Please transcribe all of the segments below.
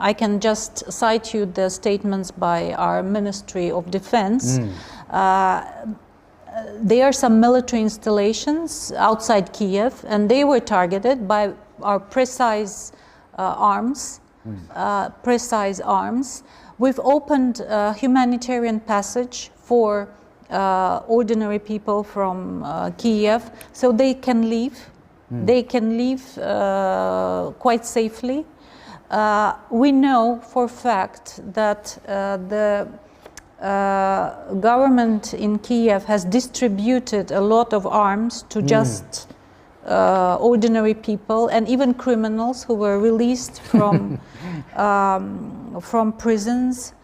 I can just cite you the statements by our Ministry of Defense. There are some military installations outside Kiev, and they were targeted by our precise arms. We've opened a humanitarian passage for ordinary people from Kiev, so they can leave. They can leave quite safely. We know for a fact that the government in Kiev has distributed a lot of arms to just ordinary people and even criminals who were released from from prisons.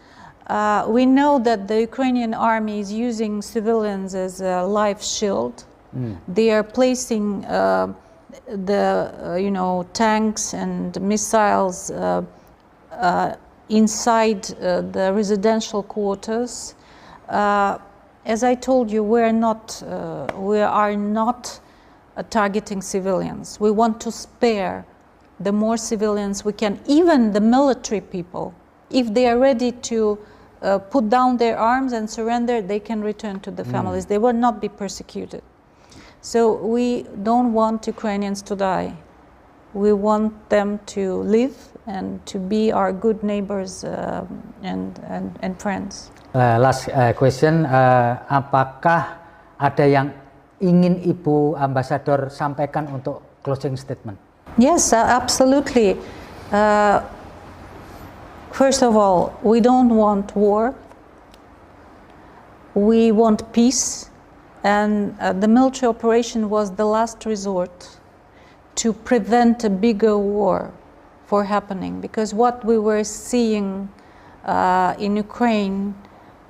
We know that the Ukrainian army is using civilians as a life shield. They are placing the tanks and missiles inside the residential quarters. As I told you, we are not targeting civilians. We want to spare the more civilians we can, even the military people. If they are ready to put down their arms and surrender, they can return to the families. They will not be persecuted. So we don't want Ukrainians to die. We want them to live and to be our good neighbors and friends. Last question, apakah ada yang ingin Ibu Ambasador sampaikan untuk closing statement? Yes, absolutely. First of all, we don't want war. We want peace. And the military operation was the last resort to prevent a bigger war from happening, because what we were seeing in Ukraine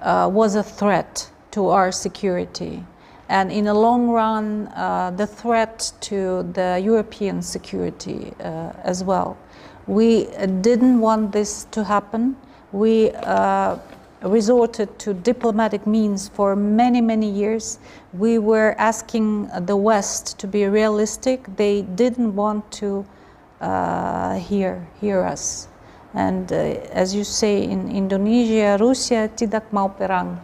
was a threat to our security, and in the long run the threat to the European security as well. We didn't want this to happen. We resorted to diplomatic means for many years. We were asking the West to be realistic. They didn't want to hear us. And as you say in Indonesia, Rusia tidak mau perang.